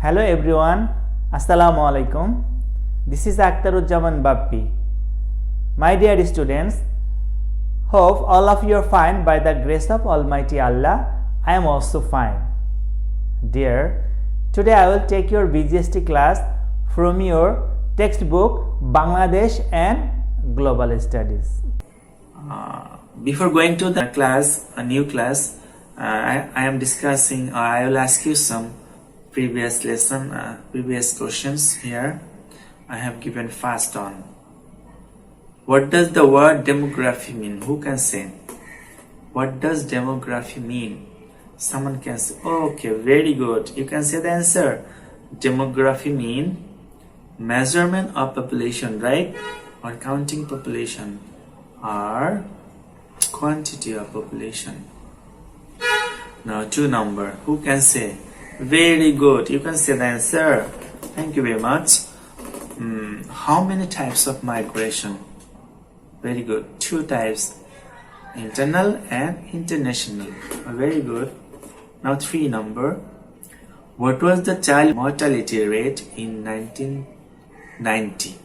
Hello everyone, Assalamu alaikum. This is Akhtaruzzaman Bappi. My dear students, hope all of you are fine by the grace of Almighty Allah. I am also fine. Dear, today I will take your BGST class from your textbook Bangladesh and Global Studies. Before going to the class, a new class, I am discussing, I will ask you some previous lesson, previous questions here. I have given fast on. What does the word demography mean? Who can say? What does demography mean? Someone can say, oh, okay, very good. You can say the answer. Demography mean measurement of population, right? Or counting population or quantity of population. Now 2 number. Who can say? Very good. You can say the answer. Thank you very much. How many types of migration? Very good. 2 types. Internal and international. Very good. Now 3 number. What was the child mortality rate in 1990?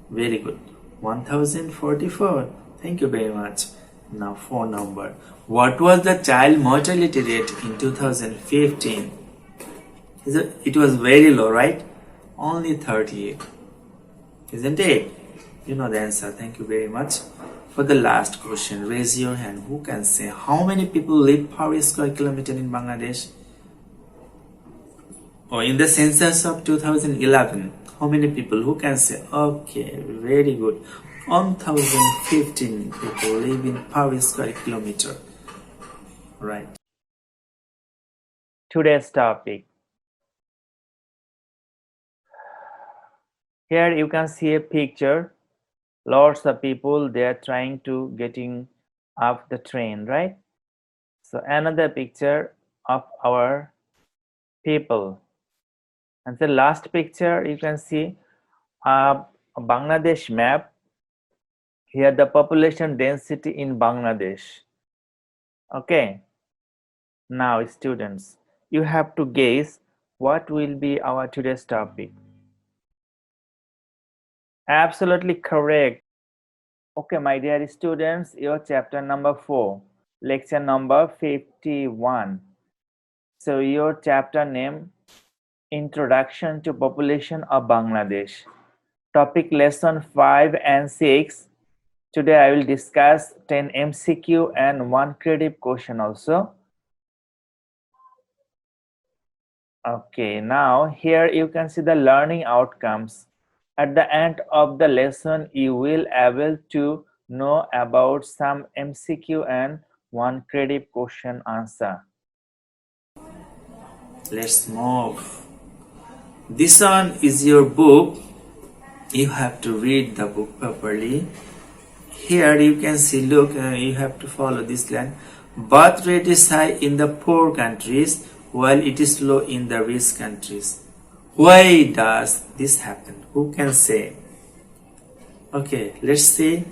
Very good. 1044. Thank you very much. Now 4 number. What was the child mortality rate in 2015? It was very low, right? Only 38. Isn't it? You know the answer. Thank you very much. For the last question, raise your hand. Who can say how many people live per square kilometer in Bangladesh? Or in the census of 2011, how many people? Who can say? Okay, very good. 1015 people live in per square kilometer. Right. Today's topic. Here you can see a picture. Lots of people, they are trying to getting off the train, right? So another picture of our people. And the last picture, you can see a Bangladesh map. Here the population density in Bangladesh. Okay. Now students, you have to guess what will be our today's topic. Absolutely correct. Okay, my dear students, your chapter number 4, lecture number 51. So your chapter name, Introduction to Population of Bangladesh. Topic lesson 5 and 6. Today I will discuss 10 MCQ and 1 creative question also. Okay, now here you can see the learning outcomes. At the end of the lesson, you will able to know about some MCQ and 1 creative question answer. Let's move. This one is your book. You have to read the book properly. Here you can see, look, you have to follow this line. Birth rate is high in the poor countries while it is low in the rich countries. Why does this happen? Who can say? Okay, let's see.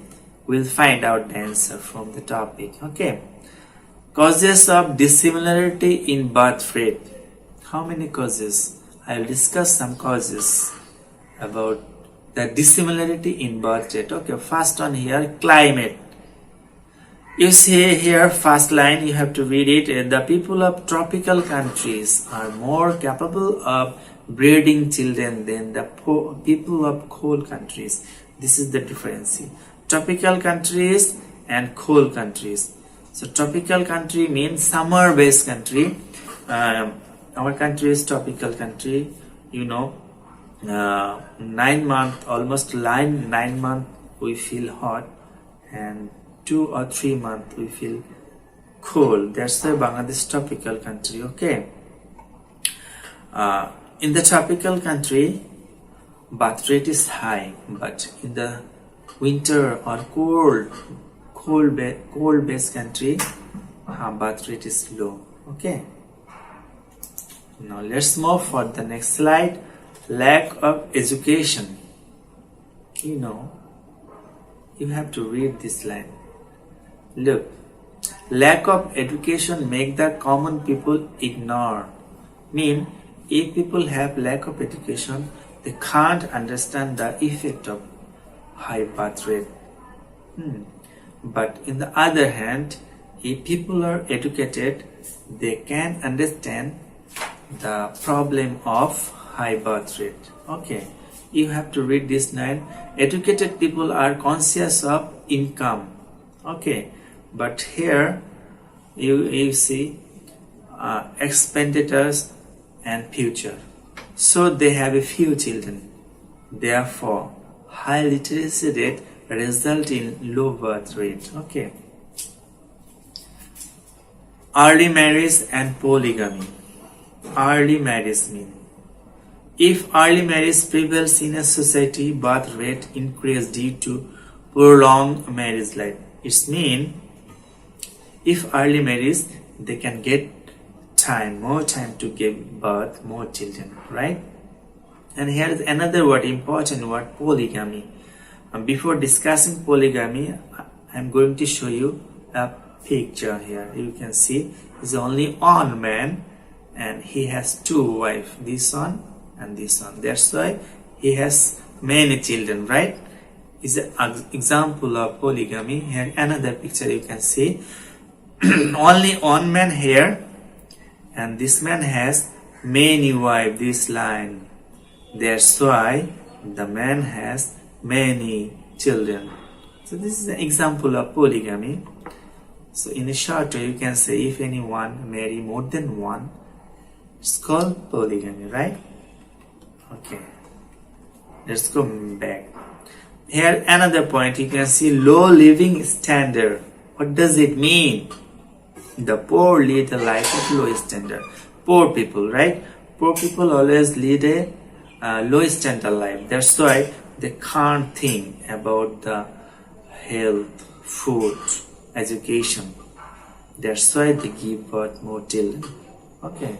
We'll find out the answer from the topic. Okay. Causes of dissimilarity in birth rate. How many causes? I will discuss some causes about the dissimilarity in birth rate. Okay, first one here, climate. You see here, first line, you have to read it. The people of tropical countries are more capable of breeding children than the people of cold countries. This is the difference. Tropical countries and cold countries. So tropical country means summer based country. Our country is tropical country. You know, 9 months, almost 9 months we feel hot, and 2 or 3 months we feel cold. That's why Bangladesh tropical country. Okay. In the tropical country, birth rate is high, but in the winter or cold based country, birth rate is low. Okay. Now let's move for the next slide. Lack of education. You know, you have to read this line. Look, lack of education make the common people ignore. Mean if people have lack of education, they can't understand the effect of high birth rate. But in the other hand, if people are educated, they can understand the problem of high birth rate. Okay, you have to read this line. Educated people are conscious of income. Okay, but here you see expenditures and future. So they have a few children. Therefore, high literacy rate result in low birth rate. Okay. Early marriage and polygamy. Early marriage mean, if early marriage prevails in a society, birth rate increase due to prolonged marriage life. It means if early marriage, they can get more time to give birth, more children, right? And here is another word, important word, polygamy. Before discussing polygamy, I am going to show you a picture here. You can see is only one man and he has two wives, this one and this one. That's why he has many children, right? Is an example of polygamy. Here another picture you can see. Only one man here and this man has many wives, this line. That's why the man has many children. So this is an example of polygamy. So in a short way, you can say if anyone marry more than one, it's called polygamy, right? Okay, let's go back. Here another point, you can see low living standard. What does it mean? The poor lead a life of low standard. Poor people, right? Poor people always lead a low standard life. That's why they can't think about the health, food, education. That's why they give birth more children. Okay,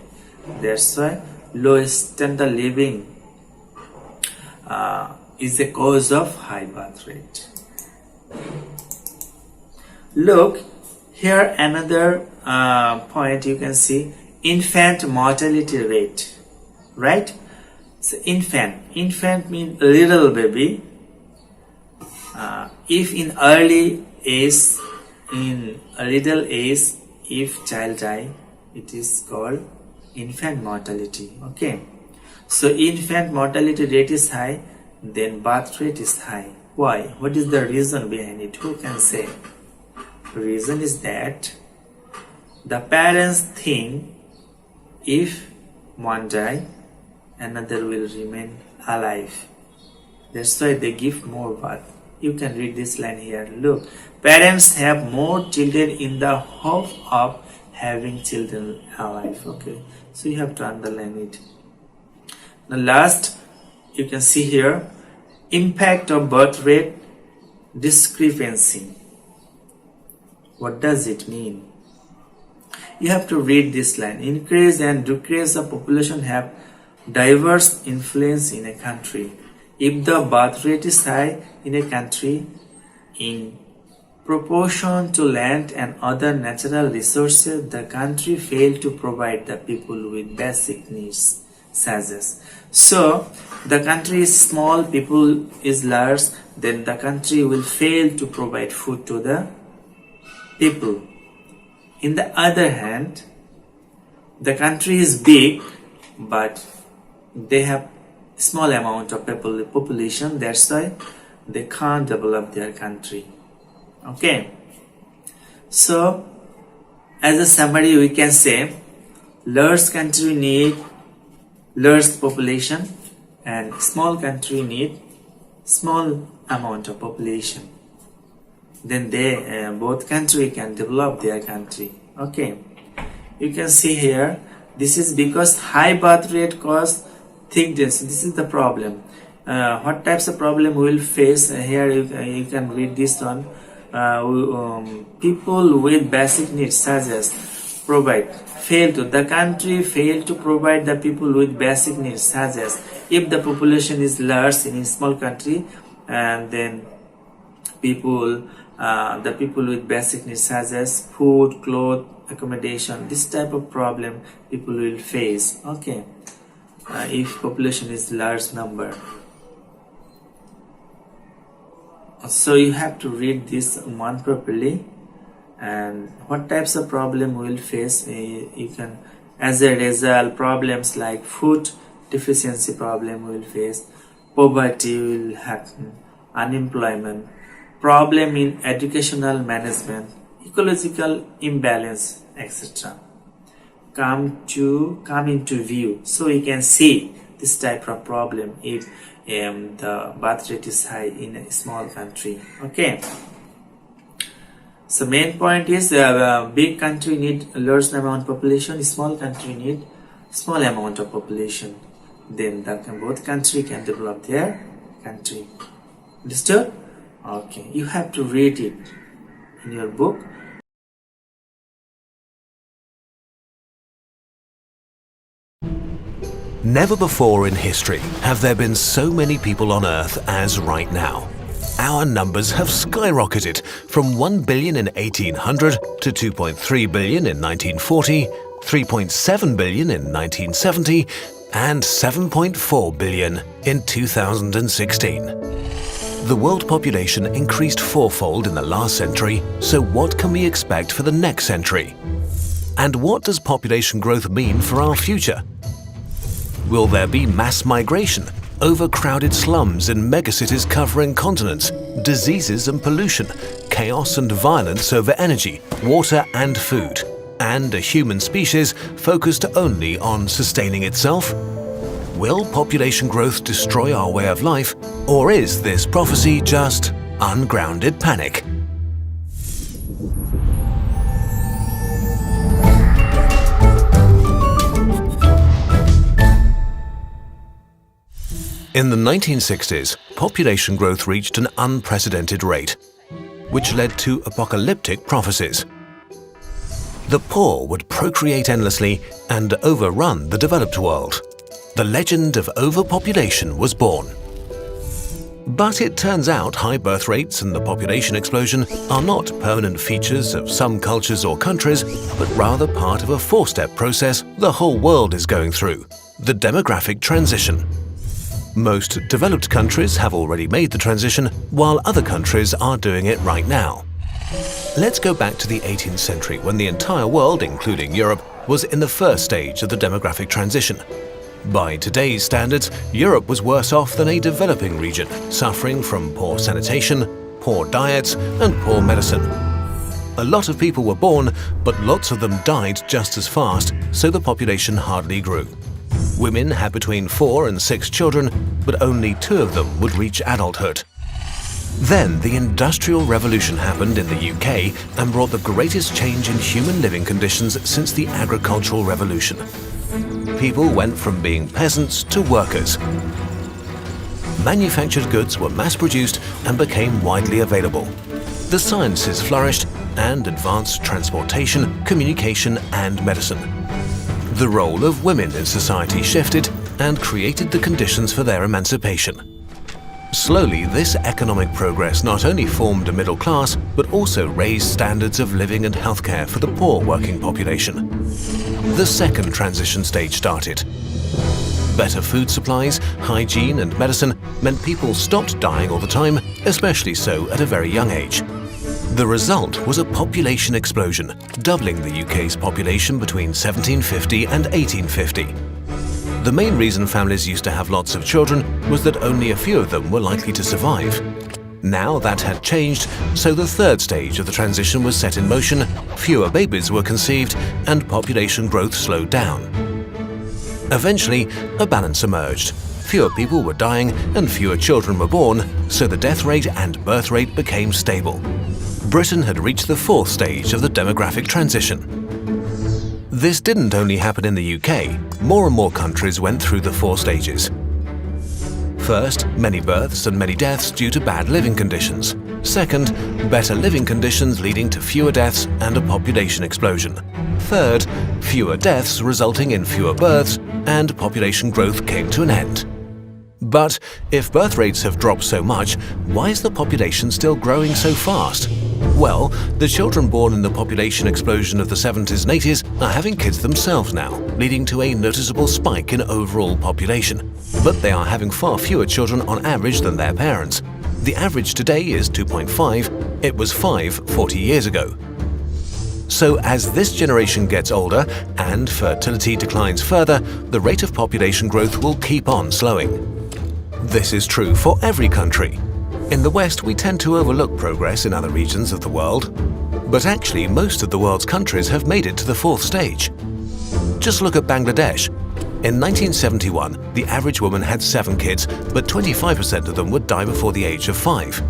that's why low standard living is the cause of high birth rate. Look here, another point you can see, infant mortality rate, right? So infant means little baby. If in early age, in a little age, if child die, it is called infant mortality. Okay, so infant mortality rate is high, then birth rate is high. Why? What is the reason behind it? Who can say? The reason is that the parents think if one die, another will remain alive. That's why they give more birth. You can read this line here. Look, parents have more children in the hope of having children alive. Okay, so you have to underline it. The last, you can see here, impact of birth rate discrepancy. What does it mean? You have to read this line. Increase and decrease of population have diverse influence in a country. If the birth rate is high in a country, in proportion to land and other natural resources, the country failed to provide the people with basic needs, such as. So, the country is small, people is large, then the country will fail to provide food to the people. In the other hand, the country is big, but they have small amount of population. That's why they can't develop their country. Okay, so as a summary, we can say large country need large population and small country need small amount of population. Then they both country can develop their country. Okay, you can see here, this is because high birth rate cause thick density. This is the problem. What types of problem we will face? Here you can read this one. People with basic needs such as the country fail to provide the people with basic needs such as, if the population is large in a small country, and then the people with basic needs such as food, clothes, accommodation, this type of problem people will face. Okay, if population is large number. So you have to read this one properly, and what types of problem we will face. You can, as a result, problems like food deficiency problem we will face, poverty will happen, unemployment, problem in educational management, ecological imbalance, etc. come into view. So you can see this type of problem if the birth rate is high in a small country. Okay, so main point is big country need a large amount of population, small country need small amount of population, then both country can develop their country. Understood? Okay, you have to read it in your book. Never before in history have there been so many people on Earth as right now. Our numbers have skyrocketed from 1 billion in 1800 to 2.3 billion in 1940, 3.7 billion in 1970, and 7.4 billion in 2016. The world population increased fourfold in the last century, so what can we expect for the next century? And what does population growth mean for our future? Will there be mass migration, overcrowded slums in megacities covering continents, diseases and pollution, chaos and violence over energy, water and food, and a human species focused only on sustaining itself? Will population growth destroy our way of life, or is this prophecy just ungrounded panic? In the 1960s, population growth reached an unprecedented rate, which led to apocalyptic prophecies. The poor would procreate endlessly and overrun the developed world. The legend of overpopulation was born. But it turns out high birth rates and the population explosion are not permanent features of some cultures or countries, but rather part of a four-step process the whole world is going through: the demographic transition. Most developed countries have already made the transition, while other countries are doing it right now. Let's go back to the 18th century, when the entire world, including Europe, was in the first stage of the demographic transition. By today's standards, Europe was worse off than a developing region, suffering from poor sanitation, poor diets, and poor medicine. A lot of people were born, but lots of them died just as fast, so the population hardly grew. Women had between 4 and 6 children, but only 2 of them would reach adulthood. Then the Industrial Revolution happened in the UK and brought the greatest change in human living conditions since the Agricultural Revolution. People went from being peasants to workers. Manufactured goods were mass-produced and became widely available. The sciences flourished and advanced transportation, communication, and medicine. The role of women in society shifted and created the conditions for their emancipation. Slowly, this economic progress not only formed a middle class, but also raised standards of living and healthcare for the poor working population. The second transition stage started. Better food supplies, hygiene, and medicine meant people stopped dying all the time, especially so at a very young age. The result was a population explosion, doubling the UK's population between 1750 and 1850. The main reason families used to have lots of children was that only a few of them were likely to survive. Now that had changed, so the third stage of the transition was set in motion, fewer babies were conceived, and population growth slowed down. Eventually, a balance emerged. Fewer people were dying and fewer children were born, so the death rate and birth rate became stable. Britain had reached the fourth stage of the demographic transition. This didn't only happen in the UK, more and more countries went through the 4 stages. First, many births and many deaths due to bad living conditions. Second, better living conditions leading to fewer deaths and a population explosion. Third, fewer deaths resulting in fewer births, and population growth came to an end. But if birth rates have dropped so much, why is the population still growing so fast? Well, the children born in the population explosion of the 70s and 80s are having kids themselves now, leading to a noticeable spike in overall population. But they are having far fewer children on average than their parents. The average today is 2.5, it was 5 40 years ago. So as this generation gets older and fertility declines further, the rate of population growth will keep on slowing. This is true for every country. In the West, we tend to overlook progress in other regions of the world. But actually, most of the world's countries have made it to the fourth stage. Just look at Bangladesh. In 1971, the average woman had 7 kids, but 25% of them would die before the age of 5.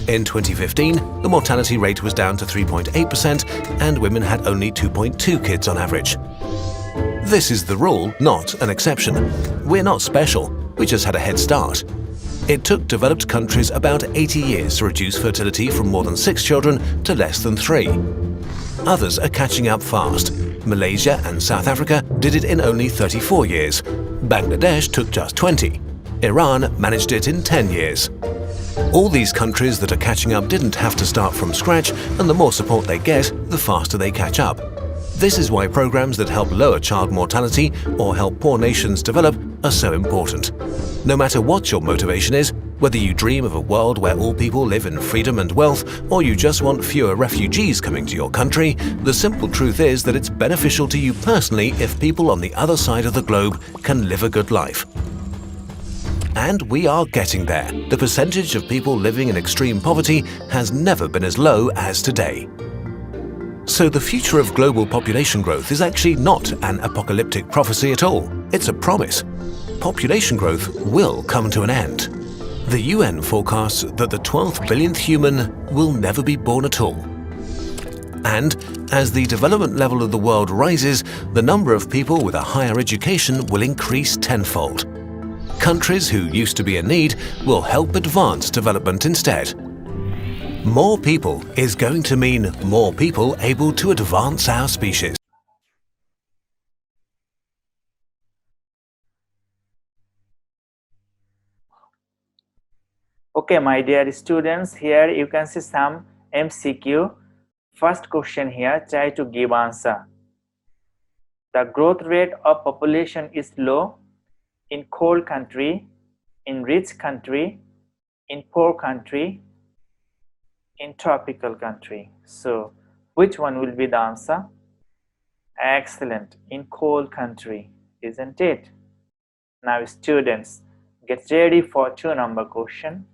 In 2015, the mortality rate was down to 3.8% and women had only 2.2 kids on average. This is the rule, not an exception. We're not special, we just had a head start. It took developed countries about 80 years to reduce fertility from more than 6 children to less than 3. Others are catching up fast. Malaysia and South Africa did it in only 34 years. Bangladesh took just 20. Iran managed it in 10 years. All these countries that are catching up didn't have to start from scratch, and the more support they get, the faster they catch up. This is why programs that help lower child mortality or help poor nations develop are so important. No matter what your motivation is, whether you dream of a world where all people live in freedom and wealth, or you just want fewer refugees coming to your country, the simple truth is that it's beneficial to you personally if people on the other side of the globe can live a good life. And we are getting there. The percentage of people living in extreme poverty has never been as low as today. So the future of global population growth is actually not an apocalyptic prophecy at all. It's a promise. Population growth will come to an end. The UN forecasts that the 12th billionth human will never be born at all. And as the development level of the world rises, the number of people with a higher education will increase tenfold. Countries who used to be in need will help advance development instead. More people is going to mean more people able to advance our species. Okay, my dear students, here you can see some MCQ. First question here, try to give answer. The growth rate of population is low in cold country, in rich country, in poor country, in tropical country. So, which one will be the answer? Excellent, in cold country, isn't it? Now students, get ready for 2-number question.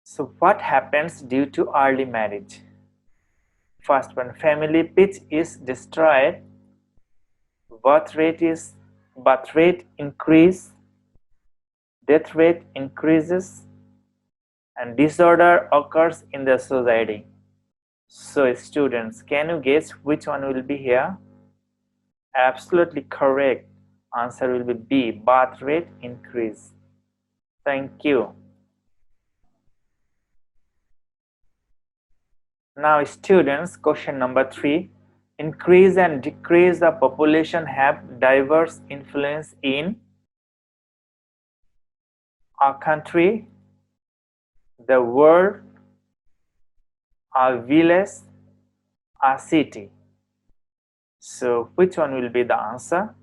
So what happens due to early marriage? First one, family pitch is destroyed, birth rate increase, death rate increases, and disorder occurs in the society. So students, can you guess which one will be here? Absolutely correct. Answer will be B, birth rate increase. Thank you. Now students, question number 3. Increase and decrease of population have diverse influence in our country, the world, our village, our city. So which one will be the answer?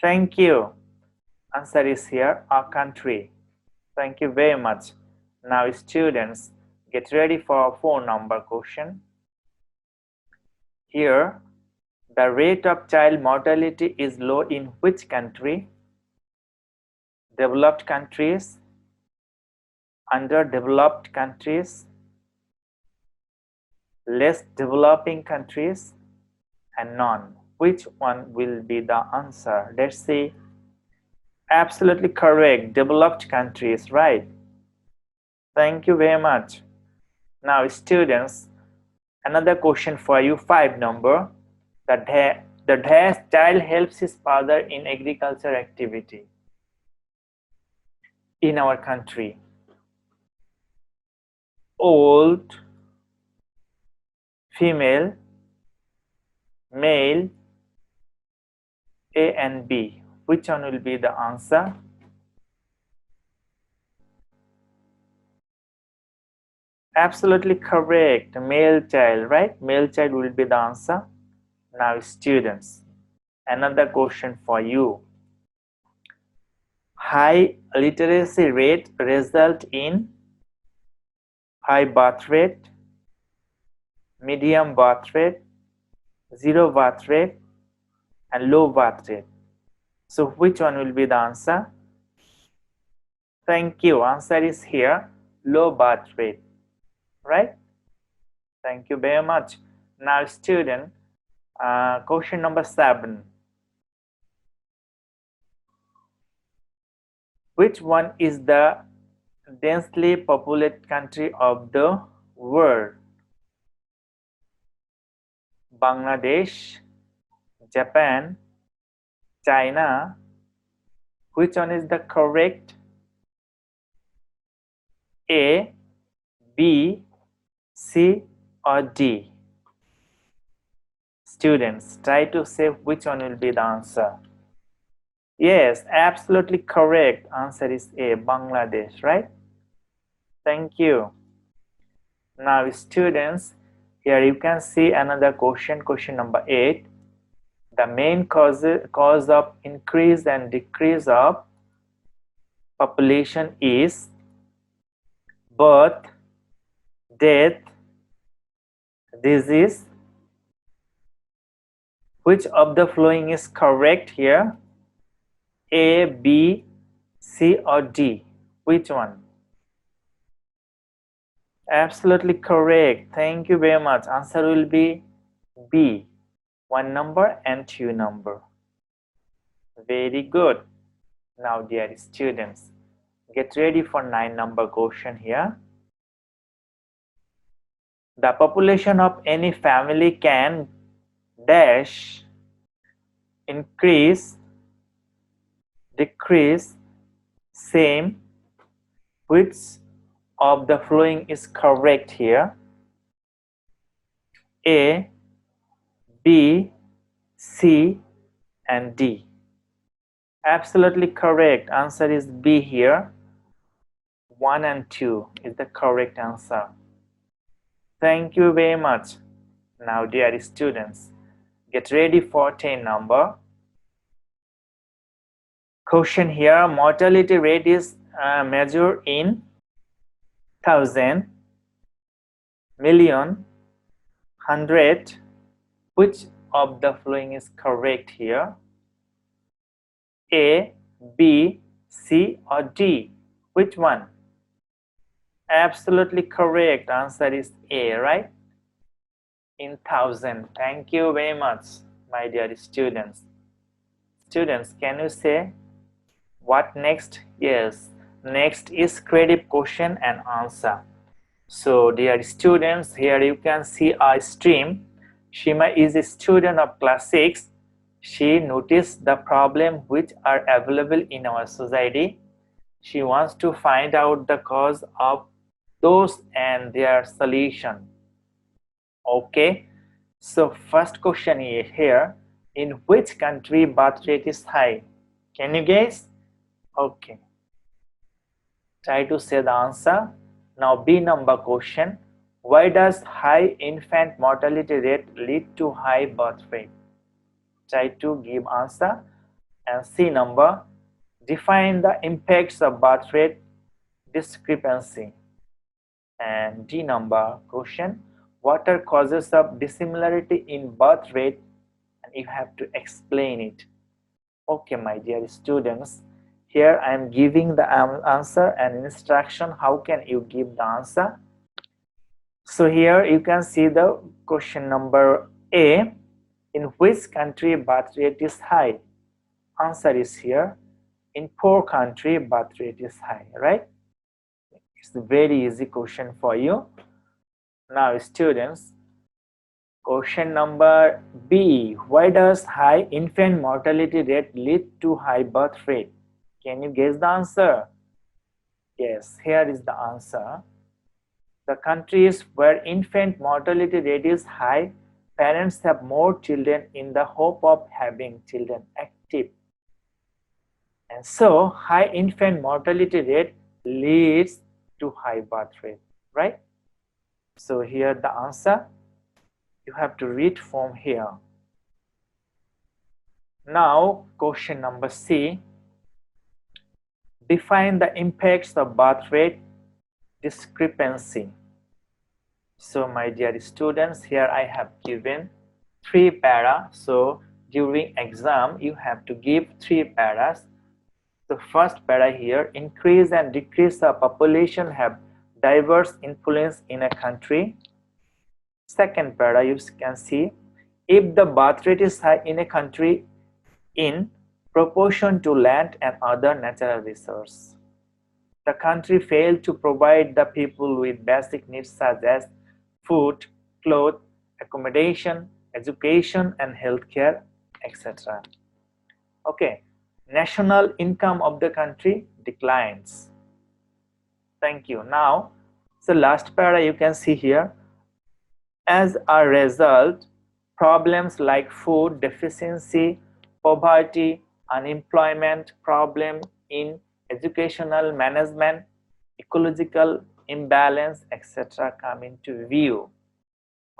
Thank you. Answer is here, our country. Thank you very much. Now students, get ready for a 4-number question. Here, the rate of child mortality is low in which country? Developed countries, underdeveloped countries, less developing countries, and none. Which one will be the answer? Let's see. Absolutely correct. Developed countries, right? Thank you very much. Now students, another question for you, 5-number. The child helps his father in agriculture activity in our country. Old, female, male, A and B. Which one will be the answer? Absolutely correct. Male child, right? Male child will be the answer. Now, students, another question for you. High literacy rate result in high birth rate, medium birth rate, zero birth rate, and low birth rate. So which one will be the answer? Thank you. Answer is here, low birth rate, right? Thank you very much. Now, student, question number 7. Which one is the densely populated country of the world? Bangladesh, Japan, China. Which one is the correct? A, B, C, or D? Students, try to say which one will be the answer. Yes, absolutely correct. Answer is A, Bangladesh, right? Thank you. Now, students, here you can see another question, question number 8. The main cause of increase and decrease of population is birth, death, disease. Which of the following is correct here? A, B, C, or D? Which one? Absolutely correct. Thank you very much. Answer will be B. 1 number and 2 number. Very good. Now, dear students, get ready for 9 number question here. The population of any family can dash increase, decrease, same. Which of the following is correct here? A, B, C, and D. Absolutely correct. Answer is B here. 1 and 2 is the correct answer. Thank you very much. Now, dear students, get ready for 10 number. Question here, mortality rate is measured in thousand, million, hundred. Which of the following is correct here? A, B, C, or D? Which one? Absolutely correct. Answer is A, right? In thousand. Thank you very much, my dear students. Students, can you say what next? Yes, next is creative question and answer. So, dear students, here you can see a stream. Shima is a student of class 6. She noticed the problems which are available in our society. She wants to find out the cause of those and their solution. Okay, so first question here, in which country birth rate is high? Can you guess? Okay, try to say the answer. Now, B number question, why does high infant mortality rate lead to high birth rate? Try to give answer. And C number, define the impacts of birth rate discrepancy. And D number question, what are causes of dissimilarity in birth rate, and you have to explain it. Okay, my dear students, here I am giving the answer and instruction how can you give the answer. So here you can see the question number A, in which country birth rate is high? Answer is here, in poor country birth rate is high, right? It's a very easy question for you. Now, students, question number B, why does high infant mortality rate lead to high birth rate? Can you guess the answer? Yes, here is the answer. The countries where infant mortality rate is high, parents have more children in the hope of having children active. And so, high infant mortality rate leads to high birth rate, right? So here the answer, you have to read from here. Now question number C. Define the impacts of birth rate discrepancy. So my dear students, here I have given 3 para. So during exam you have to give 3 paras. The first para here, increase and decrease of population have diverse influence in a country. Second para, you can see, if the birth rate is high in a country in proportion to land and other natural resources, the country failed to provide the people with basic needs such as food, clothes, accommodation, education and healthcare, etc. Okay, national income of the country declines. Thank you. Now, so last para you can see here, as a result, problems like food deficiency, poverty, unemployment problem in educational management, ecological imbalance, etc. come into view.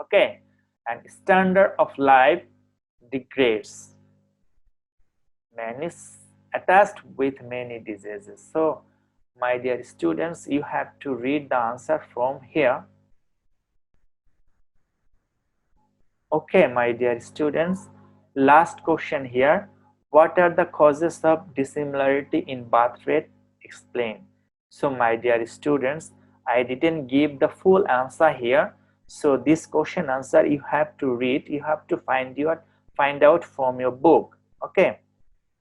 Okay, and standard of life degrades. Man is attached with many diseases. So, my dear students, you have to read the answer from here. Okay, my dear students, last question here. What are the causes of dissimilarity in birth rate? Explain. So my dear students, I didn't give the full answer here. So this question answer you have to read, you have to find out from your book. Okay,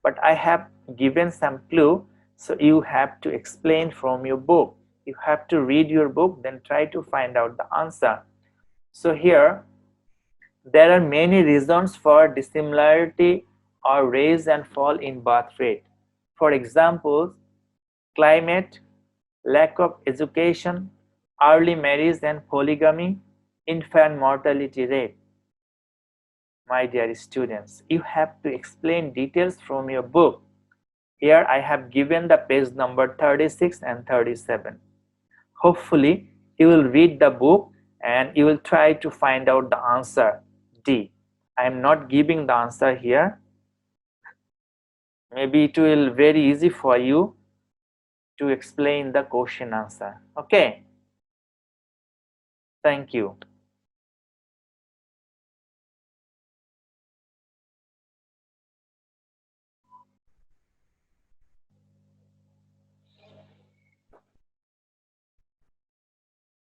but I have given some clue, so you have to explain from your book. You have to read your book, then try to find out the answer. So here there are many reasons for dissimilarity or rise and fall in birth rate. For example, climate, lack of education, early marriage and polygamy, infant mortality rate. My dear students, you have to explain details from your book. Here I have given the page number 36 and 37. Hopefully, you will read the book and you will try to find out the answer. D. I am not giving the answer here. Maybe it will be very easy for you to explain the question answer. Okay. Thank you.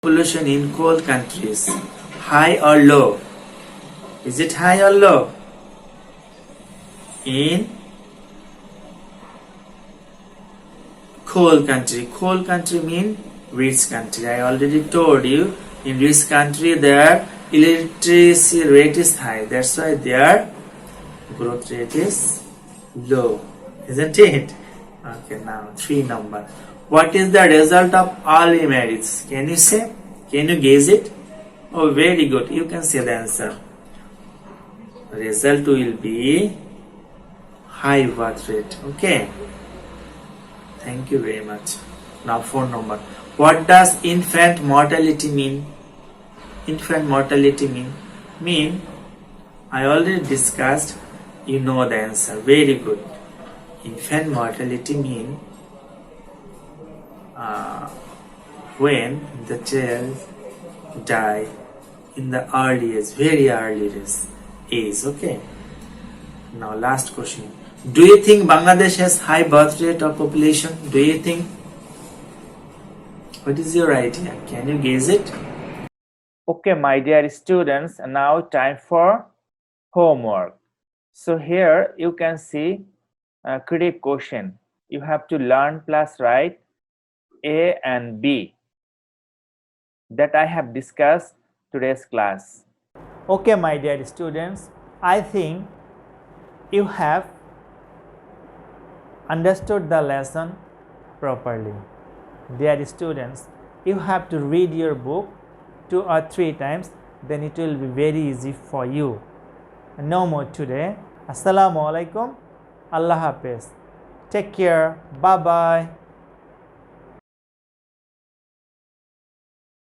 Pollution in cold countries, high or low? Is it high or low? In cold country mean rich country. I already told you, in rich country their electricity rate is high, that's why their growth rate is low, isn't it? Okay, now 3 number. What is the result of early marriage? Can you say? Can you guess it? Oh, very good. You can say the answer. Result will be high birth rate. Okay. Thank you very much. Now 4 number. What does infant mortality mean? Infant mortality mean I already discussed. You know the answer. Very good. Infant mortality mean when the child die in the early age, very early age. Okay. Now last question. Do you think Bangladesh has high birth rate of population? Do you think? What is your idea? Can you guess it? Okay, my dear students, now time for homework. So here you can see a critic question. You have to learn plus write A and B that I have discussed today's class. Okay, my dear students, I think you have understood the lesson properly. Dear students, you have to read your book 2 or 3 times, then it will be very easy for you. No more today. Assalamu alaikum. Allah Hafiz. Take care. Bye bye.